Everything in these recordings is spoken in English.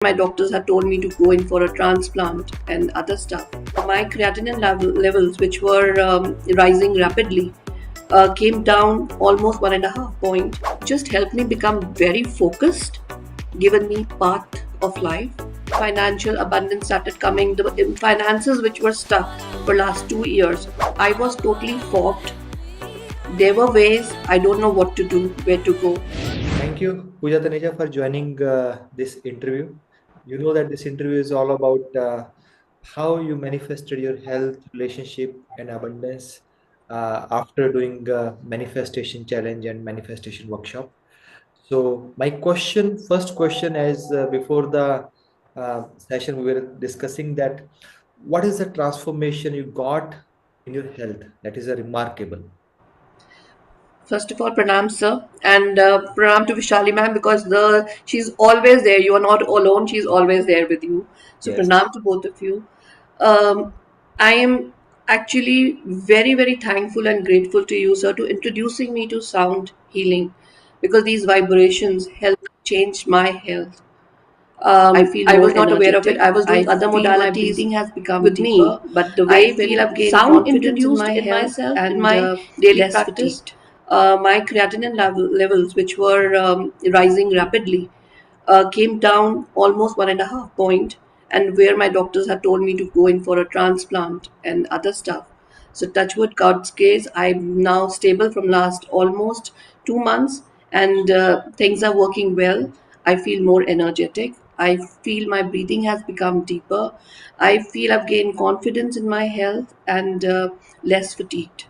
My doctors had told me to go in for a transplant and other stuff. My creatinine levels, which were rising rapidly, came down almost 1.5 point. Just helped me become very focused, given me path of life. Financial abundance started coming. The finances which were stuck for last 2 years, I was totally fogged. There were ways I don't know what to do, where to go. Thank you, Pooja Taneja, for joining this interview. You know that this interview is all about how you manifested your health, relationship, and abundance after doing manifestation challenge and manifestation workshop. So my first question is before the session, we were discussing that what is the transformation you got in your health that is a remarkable. First of all, pranam, sir, and pranam to Vishali ma'am because she's always there. You are not alone. She's always there with you. So Yes. pranam to both of you. I am actually very thankful and grateful to you, sir, to introducing me to sound healing, because these vibrations help change my health. I feel I more was not aware of it. energetic. I was I doing other feel my modalities breathing has become with me, deeper. but the I way feel when I've gained sound confidence in introduced my in health myself in and my daily less practice, fatigued. My creatinine levels, which were rising rapidly, came down almost 1.5 point, and where my doctors had told me to go in for a transplant and other stuff. So touchwood God's case, I'm now stable from last almost 2 months, and things are working well. I feel more energetic. I feel my breathing has become deeper. I feel I've gained confidence in my health and less fatigued.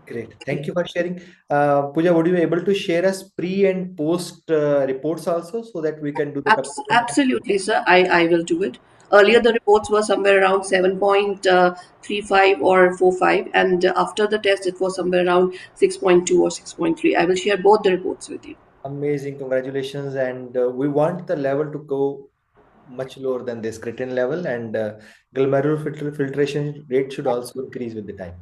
Great. Thank you for sharing. Pooja, would you be able to share us pre and post reports also so that we can do the comparison? Absolutely, sir. I will do it. Earlier, the reports were somewhere around 7.35 or 45, and after the test, it was somewhere around 6.2 or 6.3. I will share both the reports with you. Amazing. Congratulations. And we want the level to go much lower than this creatine level, and glomerular filtration rate should also increase with the time.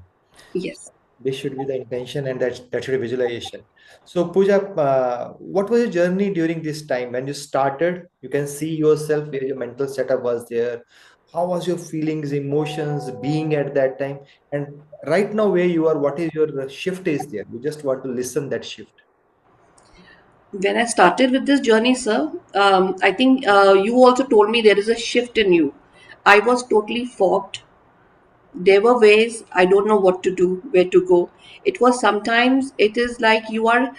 Yes. This should be the intention, and that should be visualization. So, Pooja, what was your journey during this time when you started? You can see yourself where your mental setup was there. How was your feelings, emotions, being at that time? And right now, where you are, what is your shift is there? We just want to listen that shift. When I started with this journey, sir, I think you also told me there is a shift in you. I was totally fogged. There were ways I don't know what to do, where to go. It was sometimes, it is like you are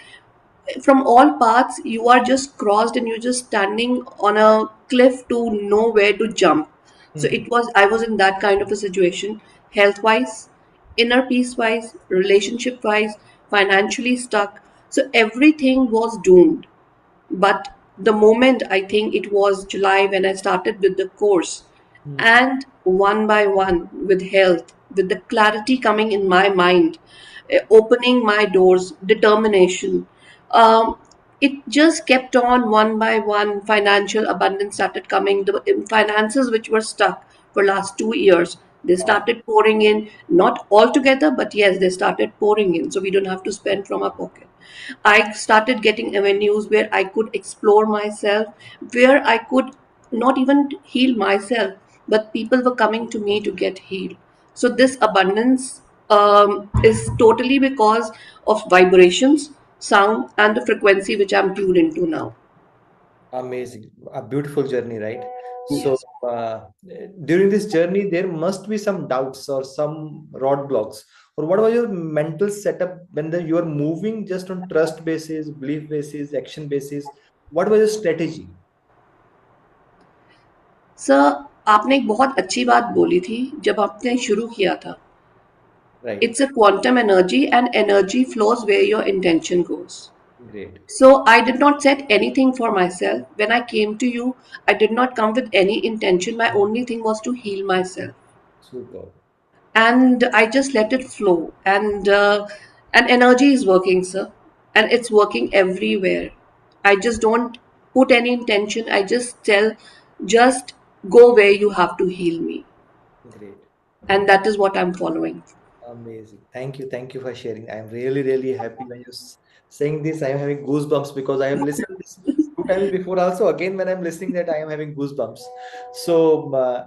from all paths, you are just crossed and you're just standing on a cliff to know where to jump. So Mhm. I was in that kind of a situation, health wise, inner peace wise, relationship wise, financially stuck. So everything was doomed. But the moment, I think it was July when I started with the course, Mhm. and one by one, with health, with the clarity coming in my mind, opening my doors, determination, um, it just kept on one by one. Financial abundance started coming. The finances which were stuck for last 2 years, they Wow. started pouring in, not all together, but yes, they started pouring in, so we don't have to spend from our pocket. I started getting avenues where I could explore myself, where I could not even heal myself, but people were coming to me to get healed. So, this abundance is totally because of vibrations, sound, and the frequency which I'm tuned into now. Amazing. A beautiful journey, right? So, Yes. during this journey, there must be some doubts or some roadblocks. Or what was your mental setup when you are moving just on trust basis, belief basis, action basis? What was your strategy? Sir, आपने एक बहुत अच्छी बात बोली थी जब आपने शुरू किया था. Right. It's a quantum energy, and energy flows where your intention goes. Great. So I did not set anything for myself. When I came to you, I did not come with any intention. My only thing was to heal myself, Super. and I just let it flow. And energy is working, sir, and it's working everywhere. I just don't put any intention. I just tell, just go where you have to heal me, Great. and that is what I'm following. Amazing. Thank you. Thank you for sharing. I'm really, really happy when you're saying this. I am having goosebumps because I have listened this two times before also. Again, when I'm listening that, I am having goosebumps. So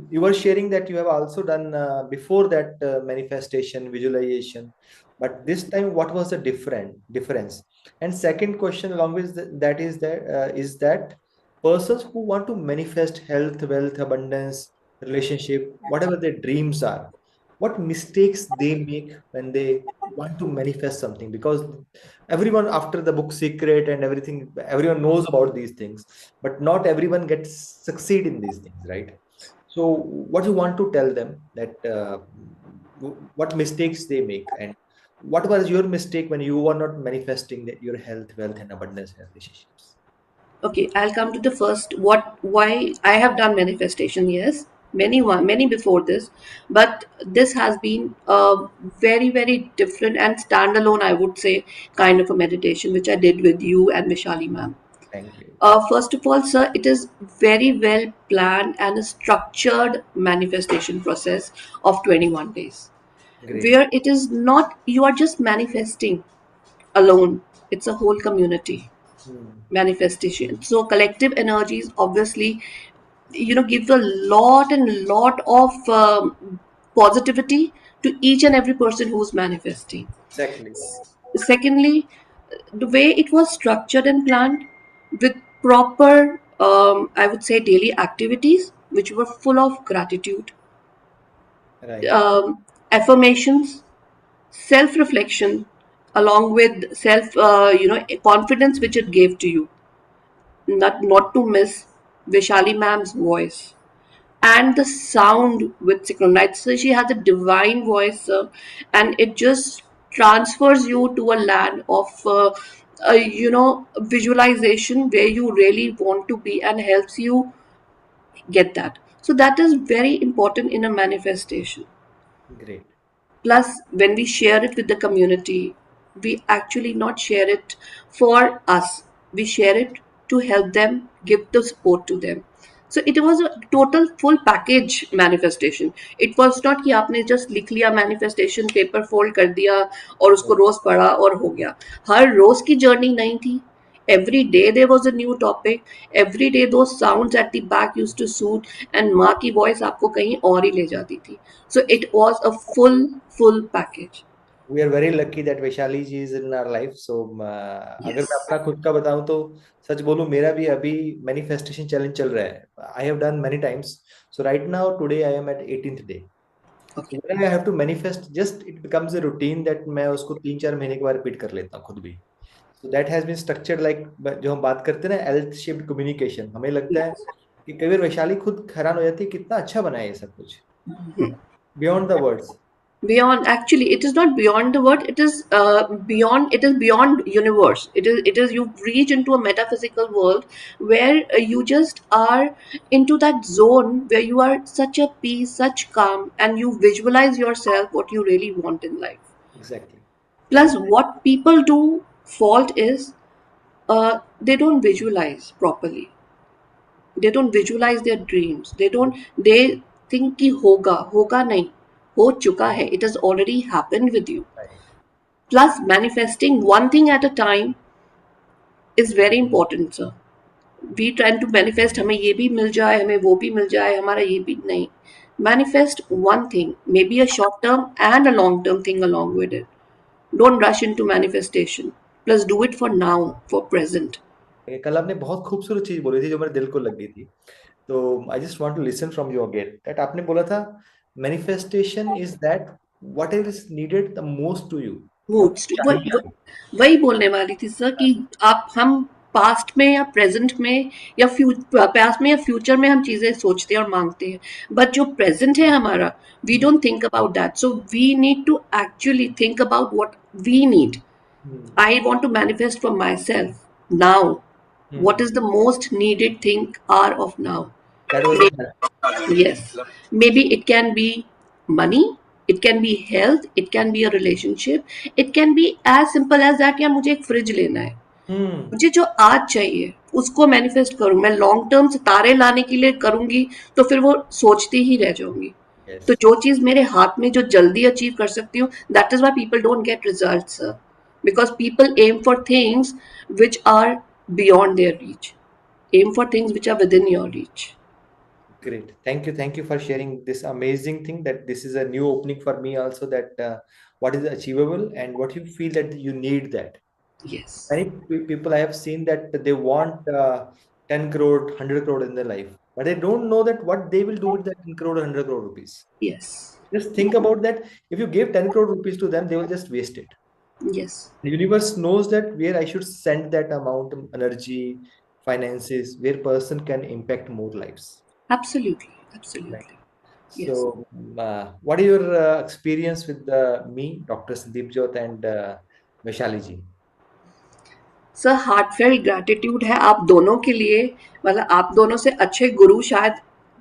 you were sharing that you have also done before that manifestation visualization, but this time what was the difference? And second question along with that is that persons who want to manifest health, wealth, abundance, relationship, whatever their dreams are, what mistakes they make when they want to manifest something? Because everyone, after the book Secret and everything, everyone knows about these things, but not everyone gets succeed in these things, right? So what you want to tell them that what mistakes they make, and what was your mistake when you were not manifesting your health, wealth, and abundance and relationships? Okay, I'll come to the first. Why I have done manifestation? Yes, many before this, but this has been a very different and standalone, I would say, kind of a meditation which I did with you and Vishali ma'am. Thank you. First of all, sir, it is very well planned and a structured manifestation process of 21 days, Great. where it is not you are just manifesting alone. It's a whole community Hmm. manifestation. So collective energies obviously, give a lot of positivity to each and every person who's manifesting. Exactly. Secondly, the way it was structured and planned with proper, I would say, daily activities which were full of gratitude, Right. affirmations, self-reflection, along with confidence which it gave to you, not to miss Vishali ma'am's voice and the sound with synchronized. So she has a divine voice, and it just transfers you to a land of, visualization where you really want to be and helps you get that. So that is very important in a manifestation. Great. Plus, when we share it with the community, we actually not share it for us. We share it to help them, give the support to them. So it was a total full package manifestation. It was not कि आपने just लिख लिया manifestation paper fold कर दिया और उसको रोज पढ़ा और हो गया. हर रोज की जर्नी नहीं थी. Every day there was a new topic. Every day those sounds at the back used to suit, and माँ की voice आपको कहीं और ही ले जाती थी. So it was a full package. We are very lucky that Vaishali ji is in our life. So अगर मैं Yes. अपना खुद का बताऊं तो सच बोलूं, मेरा भी अभी मैनिफेस्टेशन चैलेंज चल रहा है. I have done many times. So right now today I am at 18th day. Okay. So when I have to manifest, just it becomes a routine that मैं उसको 3-4 महीने के बाद रिपीट कर लेता हूँ खुद भी. So that has been structured like, जो हम बात करते हैं ना, health shaped communication, हमें लगता है Yes. कि कई बार वैशाली खुद हैरान हो जाती है कितना अच्छा बना है ये सब कुछ, beyond the words. Beyond, actually, it is not beyond the word. It is beyond. It is beyond universe. It is you reach into a metaphysical world where you just are into that zone where you are such a peace, such calm, and you visualize yourself what you really want in life. Exactly. Plus, what people do fault is they don't visualize properly. They don't visualize their dreams. They think कि होगा नहीं, हो चुका है. It has already happened with you. Right. Plus, manifesting one thing at a time is very important, sir. We trying to manifest हमें ये भी मिल जाए, हमें वो भी मिल जाए, हमारा ये भी नहीं. Manifest one thing, maybe a short term and a long term thing along with it. Don't rush into manifestation. Plus, do it for now, for present. कल आपने बहुत खूबसूरत चीज बोली थी जो मेरे दिल को लग गई थी. तो I just want to listen from you again, that आपने बोला था manifestation is that what is needed the most to you, जो मूड्स चाहिए आपको. वही बोलने वाली थी सर कि आप हम पास्ट में या प्रेजेंट में या पास्ट में या फ्यूचर में हम चीजें सोचते हैं और मांगते हैं, बट जो प्रेजेंट है हमारा, we don't think about that. So we need to actually think about what we need. I want to manifest for myself now. What is the most needed thing hour of now? That was the. Yes, maybe it can be money, it can be health, it can be a relationship, it can be as simple as that या मुझे एक fridge लेना है. मुझे जो आज चाहिए उसको मैनिफेस्ट करूं. मैं लॉन्ग टर्म से तारे लाने के लिए करूंगी तो फिर वो सोचती ही रह जाऊंगी. तो यस. जो चीज मेरे हाथ में जो जल्दी अचीव कर सकती हूँ, that is why people don't get results, because people aim for things which are beyond their reach. Aim for things which are within your reach. Great. Thank you. Thank you for sharing this amazing thing that this is a new opening for me also that what is achievable and what you feel that you need that. Yes. Many people I have seen that they want 10 crore, 100 crore in their life, but they don't know that what they will do with that 10 crore or 100 crore rupees. Yes. Just think about that. If you give 10 crore rupees to them, they will just waste it. Yes. The universe knows that where I should send that amount of energy, finances, where person can impact more lives. Absolutely. Right. Absolutely. Yes. So, what is your experience with me, Dr. Sandeep Jyot and Vaishali ji? Sir heartfelt gratitude है आप दोनों के लिए. मतलब आप दोनों से अच्छे गुरु शायद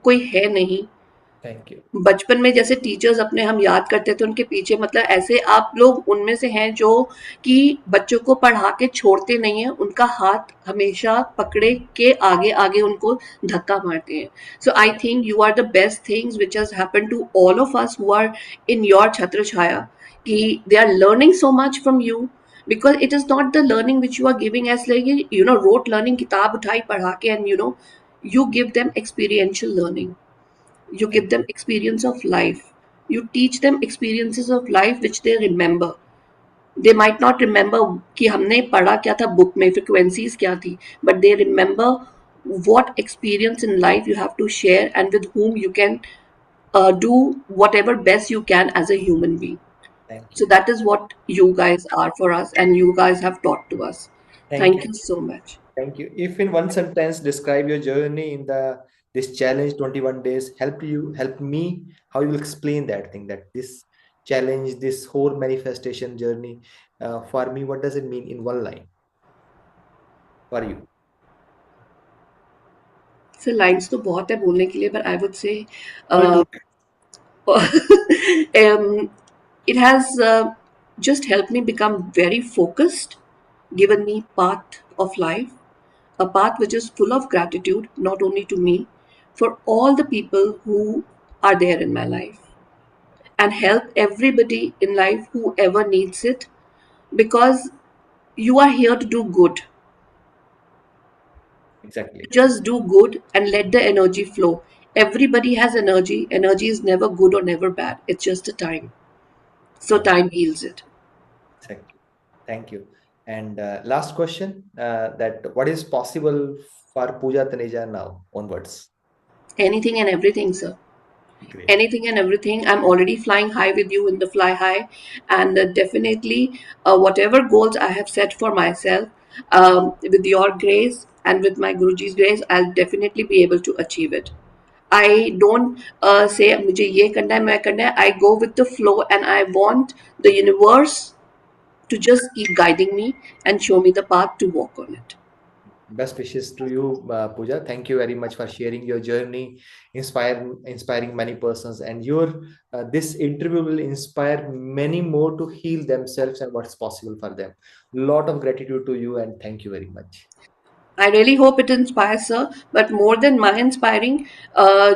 कोई है नहीं. Thank you. बचपन में जैसे टीचर्स अपने हम याद करते थे उनके पीछे, मतलब ऐसे आप लोग उनमें से हैं जो कि बच्चों को पढ़ा के छोड़ते नहीं हैं, उनका हाथ हमेशा पकड़े के आगे आगे उनको धक्का मारते हैं. So I think you are the best things which has happen to all of us who are in your छत्र छाया, कि they are learning so much from you. Because it is not the learning which you are giving as like, you know, rote learning, किताब उठाई पढ़ा के, and you know, you give them experiential learning. You give Thank them experience of life. You teach them experiences of life which they remember. They might not remember कि हमने पढ़ा क्या था book में, frequencies क्या थी, but they remember what experience in life you have to share and with whom you can do whatever best you can as a human being. thank So you. that is what you guys are for us, and you guys have taught to us. Thank Thank you. you so much. Thank you. If in one sentence describe your journey in the this challenge 21 days, help me, how you will explain that thing that this challenge, this whole manifestation journey, for me, what does it mean in one line for you? So lines तो बहुत है बोलने के लिए, but I would say Or two. um, it has just helped me become very focused, given me path of life, a path which is full of gratitude, not only to me, for all the people who are there in my life, and help everybody in life whoever needs it, because you are here to do good. Exactly. Just do good and let the energy flow. Everybody has energy. Energy is never good or never bad. It's just a time. So Thank time heals it. Exactly. Thank you. And last question, that what is possible for Pooja Taneja now onwards? Anything and everything, sir. Great. Anything and everything. I'm already flying high with you in the fly high, and definitely whatever goals I have set for myself, with your grace and with my Guruji's grace, I'll definitely be able to achieve it. I don't say मुझे ये करना है मैं करना है. I go with the flow, and I want the universe to just keep guiding me and show me the path to walk on it. Best wishes to you, Pooja. Thank you very much for sharing your journey, inspiring many persons, and your this interview will inspire many more to heal themselves and what's possible for them. Lot of gratitude to you, and thank you very much. I really hope it inspires, sir. But more than my inspiring,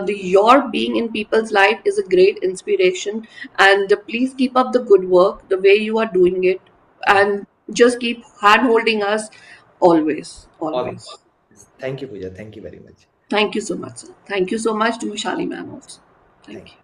your being in people's life is a great inspiration. And please keep up the good work, the way you are doing it, Thank and just keep hand holding us always, all. always. Thank you, Pooja. Thank you very much. Thank you so much, sir. Thank you so much to Shali ma'am also. Thank Thank you.